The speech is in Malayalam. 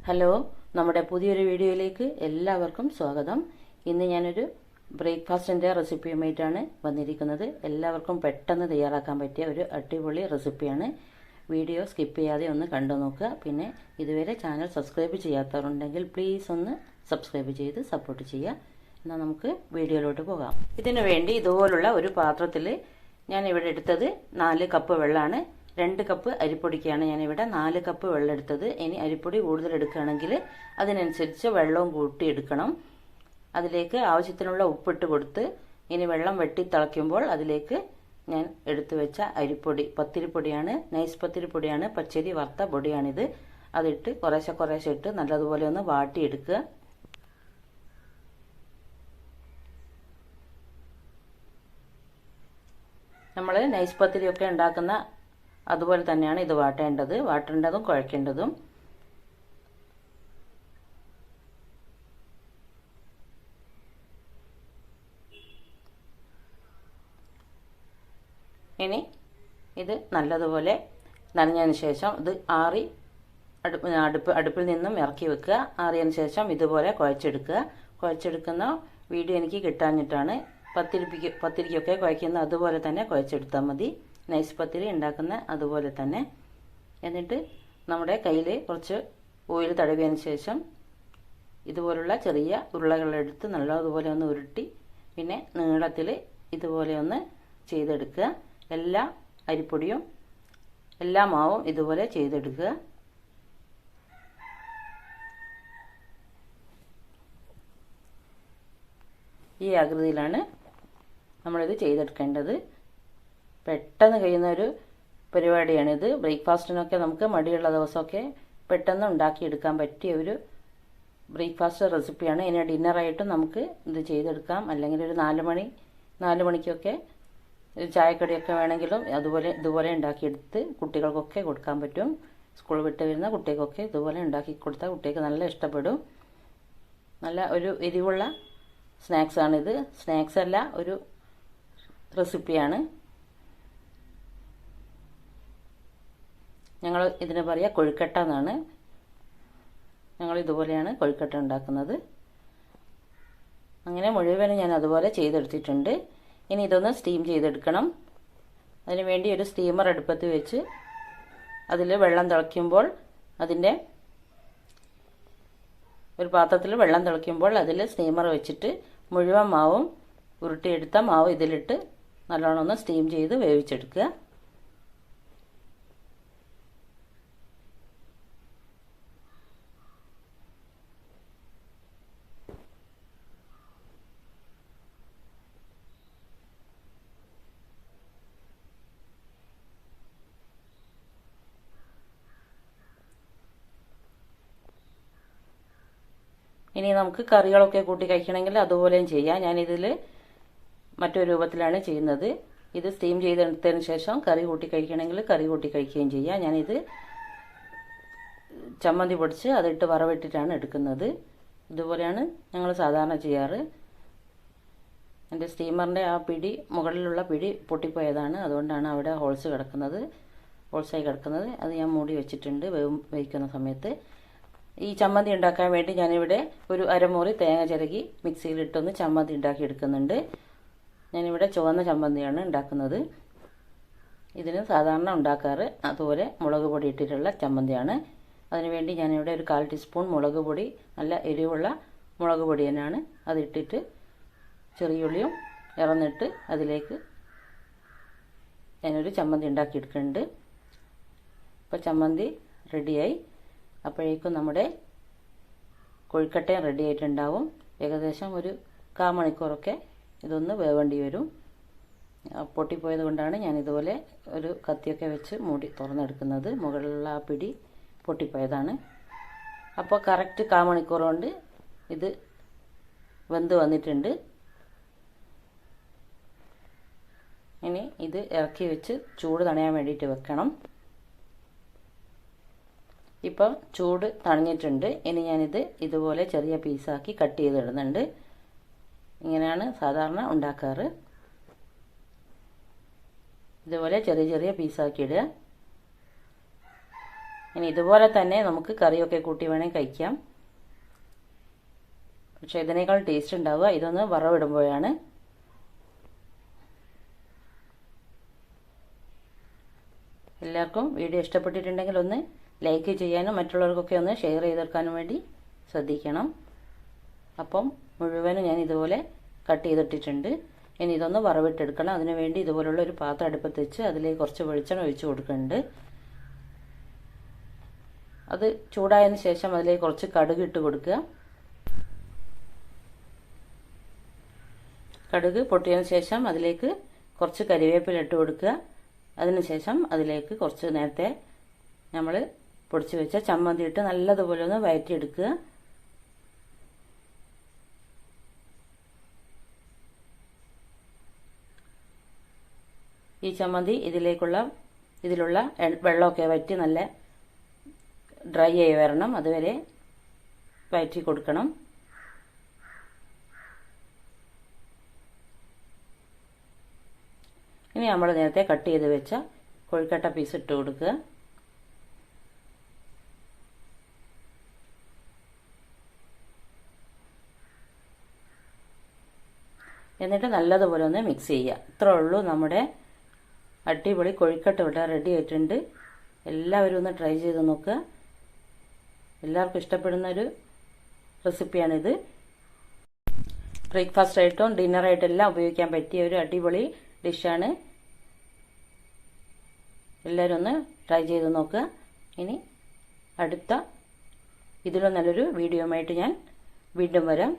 ഹലോ, നമ്മുടെ പുതിയൊരു വീഡിയോയിലേക്ക് എല്ലാവർക്കും സ്വാഗതം. ഇന്ന് ഞാനൊരു ബ്രേക്ക്ഫാസ്റ്റിൻ്റെ റെസിപ്പിയുമായിട്ടാണ് വന്നിരിക്കുന്നത്. എല്ലാവർക്കും പെട്ടെന്ന് തയ്യാറാക്കാൻ പറ്റിയ ഒരു അടിപൊളി റെസിപ്പിയാണ്. വീഡിയോ സ്കിപ്പ് ചെയ്യാതെ ഒന്ന് കണ്ടു നോക്കുക. പിന്നെ ഇതുവരെ ചാനൽ സബ്സ്ക്രൈബ് ചെയ്യാത്തവരുണ്ടെങ്കിൽ പ്ലീസ് ഒന്ന് സബ്സ്ക്രൈബ് ചെയ്ത് സപ്പോർട്ട് ചെയ്യുക. എന്നാൽ നമുക്ക് വീഡിയോയിലോട്ട് പോകാം. ഇതിനു വേണ്ടി ഇതുപോലുള്ള ഒരു പാത്രത്തിൽ ഞാൻ ഇവിടെ എടുത്തത് 4 കപ്പ് വെള്ളമാണ്. 2 കപ്പ് അരിപ്പൊടിക്കാണ് ഞാനിവിടെ 4 കപ്പ് വെള്ളം എടുത്തത്. ഇനി അരിപ്പൊടി കൂടുതൽ എടുക്കുകയാണെങ്കിൽ അതിനനുസരിച്ച് വെള്ളവും കൂട്ടി എടുക്കണം. അതിലേക്ക് ആവശ്യത്തിനുള്ള ഉപ്പിട്ട് കൊടുത്ത് ഇനി വെള്ളം വെട്ടി തിളയ്ക്കുമ്പോൾ അതിലേക്ക് ഞാൻ എടുത്തു വെച്ച അരിപ്പൊടി, പത്തിരിപ്പൊടിയാണ്, നൈസ് പത്തിരിപ്പൊടിയാണ്, പച്ചരി വറുത്ത പൊടിയാണിത്. അതിട്ട് കുറേശ്ശെ ഇട്ട് നല്ലതുപോലെ ഒന്ന് വാട്ടിയെടുക്കുക. നമ്മൾ നൈസ് പത്തിരിയൊക്കെ ഉണ്ടാക്കുന്ന അതുപോലെ തന്നെയാണ് ഇത് വാട്ടേണ്ടതും കുഴക്കേണ്ടതും. ഇനി ഇത് നല്ലതുപോലെ നനഞ്ഞതിന് ശേഷം ഇത് ആറി അടുപ്പിൽ നിന്നും ഇറക്കി വെക്കുക. ആറിയതിന് ശേഷം ഇതുപോലെ കുഴച്ചെടുക്കുന്ന വീഡിയോ എനിക്ക് കിട്ടാഞ്ഞിട്ടാണ്. പത്തിരിക്കൊക്കെ കുഴക്കുന്ന അതുപോലെ തന്നെ കുഴച്ചെടുത്താൽ മതി. നൈസ് പത്തിരി ഉണ്ടാക്കുന്ന അതുപോലെ തന്നെ. എന്നിട്ട് നമ്മുടെ കയ്യിൽ കുറച്ച് ഓയിൽ തടവിയതിന് ശേഷം ഇതുപോലുള്ള ചെറിയ ഉരുളകളെടുത്ത് നല്ലതുപോലെ ഒന്ന് ഉരുട്ടി പിന്നെ നീളത്തിൽ ഇതുപോലെ ഒന്ന് ചെയ്തെടുക്കുക. എല്ലാ അരിപ്പൊടിയും എല്ലാ മാവും ഇതുപോലെ ചെയ്തെടുക്കുക. ഈ ആകൃതിയിലാണ് നമ്മളിത് ചെയ്തെടുക്കേണ്ടത്. പെട്ടെന്ന് കഴിയുന്ന ഒരു പരിപാടിയാണിത്. ബ്രേക്ക്ഫാസ്റ്റിനൊക്കെ നമുക്ക് മടിയുള്ള ദിവസമൊക്കെ പെട്ടെന്ന് ഉണ്ടാക്കിയെടുക്കാൻ പറ്റിയ ഒരു ബ്രേക്ക്ഫാസ്റ്റ് റെസിപ്പിയാണ്. ഇനി ഡിന്നറായിട്ടും നമുക്ക് ഇത് ചെയ്തെടുക്കാം. അല്ലെങ്കിൽ ഒരു 4 മണിക്കൊക്കെ ഒരു ചായക്കടിയൊക്കെ വേണമെങ്കിലും ഇതുപോലെ ഉണ്ടാക്കിയെടുത്ത് കുട്ടികൾക്കൊക്കെ കൊടുക്കാൻ പറ്റും. സ്കൂൾ വിട്ട് വരുന്ന കുട്ടികൾക്കൊക്കെ ഇതുപോലെ ഉണ്ടാക്കി കൊടുത്താൽ കുട്ടികൾക്ക് നല്ല ഇഷ്ടപ്പെടും. നല്ല ഒരു എരിവുള്ള സ്നാക്സാണിത്. സ്നാക്സ് അല്ല, ഒരു റെസിപ്പിയാണ്. ഞങ്ങൾ ഇതിന് പറയുക കൊഴുക്കട്ട എന്നാണ്. ഞങ്ങൾ ഇതുപോലെയാണ് കൊഴുക്കട്ട ഉണ്ടാക്കുന്നത്. അങ്ങനെ മുഴുവനും ഞാൻ അതുപോലെ ചെയ്തെടുത്തിട്ടുണ്ട്. ഇനി ഇതൊന്ന് സ്റ്റീം ചെയ്തെടുക്കണം. അതിന് വേണ്ടി ഒരു സ്റ്റീമർ അടുപ്പത്ത് വെച്ച് അതിൽ വെള്ളം തിളയ്ക്കുമ്പോൾ ഒരു പാത്രത്തിൽ വെള്ളം തിളയ്ക്കുമ്പോൾ അതിൽ സ്റ്റീമർ വെച്ചിട്ട് മുഴുവൻ മാവും ഉരുട്ടിയെടുത്ത മാവ് ഇതിലിട്ട് നല്ലോണം ഒന്ന് സ്റ്റീം ചെയ്ത് വേവിച്ചെടുക്കുക. ഇനി നമുക്ക് കറികളൊക്കെ കൂട്ടി കഴിക്കണമെങ്കിൽ അതുപോലെയും ചെയ്യാം. ഞാനിതിൽ മറ്റൊരു രൂപത്തിലാണ് ചെയ്യുന്നത്. ഇത് സ്റ്റീം ചെയ്തെടുത്തതിന് ശേഷം കറി കൂട്ടി കഴിക്കണമെങ്കിൽ കറി കൂട്ടി കഴിക്കുകയും ചെയ്യാം. ഞാനിത് ചമ്മന്തി പൊടിച്ച് അതിട്ട് വറവിട്ടിട്ടാണ് എടുക്കുന്നത്. ഇതുപോലെയാണ് ഞങ്ങൾ സാധാരണ ചെയ്യാറ്. എൻ്റെ സ്റ്റീമറിൻ്റെ ആ മുകളിലുള്ള പിടി പൊട്ടിപ്പോയതാണ്. അതുകൊണ്ടാണ് അവിടെ ഹോൾസായി കിടക്കുന്നത്. അത് ഞാൻ മൂടി വെച്ചിട്ടുണ്ട് വേവിക്കുന്ന സമയത്ത്. ഈ ചമ്മന്തി ഉണ്ടാക്കാൻ വേണ്ടി ഞാനിവിടെ ഒരു അരമുറി തേങ്ങ ചിരകി മിക്സിയിലിട്ടൊന്ന് ചമ്മന്തി ഉണ്ടാക്കി എടുക്കുന്നുണ്ട്. ഞാനിവിടെ ചുവന്ന ചമ്മന്തിയാണ് ഉണ്ടാക്കുന്നത്. ഇതിന് സാധാരണ ഉണ്ടാക്കാറ് അതുപോലെ മുളക് പൊടി ഇട്ടിട്ടുള്ള ചമ്മന്തിയാണ്. അതിനുവേണ്ടി ഞാനിവിടെ ഒരു 1/4 ടീസ്പൂൺ മുളക് പൊടി, നല്ല എരിവുള്ള മുളക് പൊടി തന്നെയാണ്, അതിട്ടിട്ട് ചെറിയുള്ളിയും ഇറന്നിട്ട് അതിലേക്ക് ഞാനൊരു ചമ്മന്തി ഉണ്ടാക്കിയെടുക്കുന്നുണ്ട്. ഇപ്പോൾ ചമ്മന്തി റെഡിയായി. അപ്പോഴേക്കും നമ്മുടെ കൊഴുക്കട്ടയും റെഡി ആയിട്ടുണ്ടാവും. ഏകദേശം ഒരു 1/4 മണിക്കൂറൊക്കെ ഇതൊന്ന് വേവേണ്ടി വരും. പൊട്ടിപ്പോയത് കൊണ്ടാണ് ഞാൻ ഇതുപോലെ ഒരു കത്തിയൊക്കെ വെച്ച് മൂടി തുറന്നെടുക്കുന്നത്. മുകളിലുള്ള ആ പിടി പൊട്ടിപ്പോയതാണ്. അപ്പോൾ കറക്റ്റ് 1/4 മണിക്കൂർ കൊണ്ട് ഇത് വെന്ത് വന്നിട്ടുണ്ട്. ഇനി ഇത് ഇറക്കി വെച്ച് ചൂട് തണയാൻ വേണ്ടിയിട്ട് വെക്കണം. ഇപ്പം ചൂട് തണിഞ്ഞിട്ടുണ്ട്. ഇനി ഞാനിത് ഇതുപോലെ ചെറിയ പീസാക്കി കട്ട് ചെയ്തിടുന്നുണ്ട്. ഇങ്ങനെയാണ് സാധാരണ ഉണ്ടാക്കാറ്. ഇതുപോലെ ചെറിയ പീസാക്കി ഇടുക. ഇനി ഇതുപോലെ തന്നെ നമുക്ക് കറിയൊക്കെ കൂട്ടി വേണമെങ്കിൽ കഴിക്കാം. പക്ഷെ ഇതിനേക്കാൾ ടേസ്റ്റ് ഉണ്ടാവുക ഇതൊന്ന് വറവിടുമ്പോഴാണ്. എല്ലാവർക്കും വീഡിയോ ഇഷ്ടപ്പെട്ടിട്ടുണ്ടെങ്കിൽ ഒന്ന് ലൈക്ക് ചെയ്യാനും മറ്റുള്ളവർക്കൊക്കെ ഒന്ന് ഷെയർ ചെയ്തെടുക്കാനും വേണ്ടി ശ്രദ്ധിക്കണം. അപ്പം മുഴുവനും ഞാൻ ഇതുപോലെ കട്ട് ചെയ്തിട്ടിട്ടുണ്ട്. ഇനി ഇതൊന്ന് വറവിട്ടെടുക്കണം. അതിനു വേണ്ടി ഇതുപോലുള്ള ഒരു പാത്രം അടുപ്പത്ത് വെച്ച് അതിലേക്ക് കുറച്ച് വെളിച്ചെണ്ണ ഒഴിച്ച് കൊടുക്കുന്നുണ്ട്. അത് ചൂടായതിന് ശേഷം അതിലേക്ക് കുറച്ച് കടുക് ഇട്ട് കൊടുക്കുക. കടുക് പൊട്ടിയതിന് ശേഷം അതിലേക്ക് കുറച്ച് കരിവേപ്പില ഇട്ട് കൊടുക്കുക. അതിനുശേഷം അതിലേക്ക് കുറച്ച് നേരത്തെ നമ്മൾ പൊടിച്ച് വെച്ച ചമ്മന്തി ഇട്ട് നല്ലതുപോലെ ഒന്ന് വഴറ്റിയെടുക്കുക. ഈ ചമ്മന്തി ഇതിലുള്ള വെള്ളമൊക്കെ വറ്റി നല്ല ഡ്രൈ ആയി വരണം. അതുവരെ വഴറ്റി കൊടുക്കണം. ഇനി നമ്മൾ നേരത്തെ കട്ട് ചെയ്ത് വെച്ച കൊഴുക്കട്ട പീസ് ഇട്ട് കൊടുക്കുക. എന്നിട്ട് നല്ലതുപോലെ ഒന്ന് മിക്സ് ചെയ്യുക. ഇത്രേ ഉള്ളൂ, നമ്മുടെ അടിപൊളി കൊഴുക്കട്ട ഇവിടെ റെഡി ആയിട്ടുണ്ട്. എല്ലാവരും ഒന്ന് ട്രൈ ചെയ്ത് നോക്കുക. എല്ലാവർക്കും ഇഷ്ടപ്പെടുന്ന ഒരു റെസിപ്പിയാണിത്. ബ്രേക്ക്ഫാസ്റ്റ് ആയിട്ടും ഡിന്നറായിട്ടും എല്ലാം ഉപയോഗിക്കാൻ പറ്റിയ ഒരു അടിപൊളി ഡിഷാണ്. എല്ലാവരും ഒന്ന് ട്രൈ ചെയ്ത് നോക്കുക. ഇനി അടുത്ത ഇതിലും നല്ലൊരു വീഡിയോയുമായിട്ട് ഞാൻ വീണ്ടും വരാം.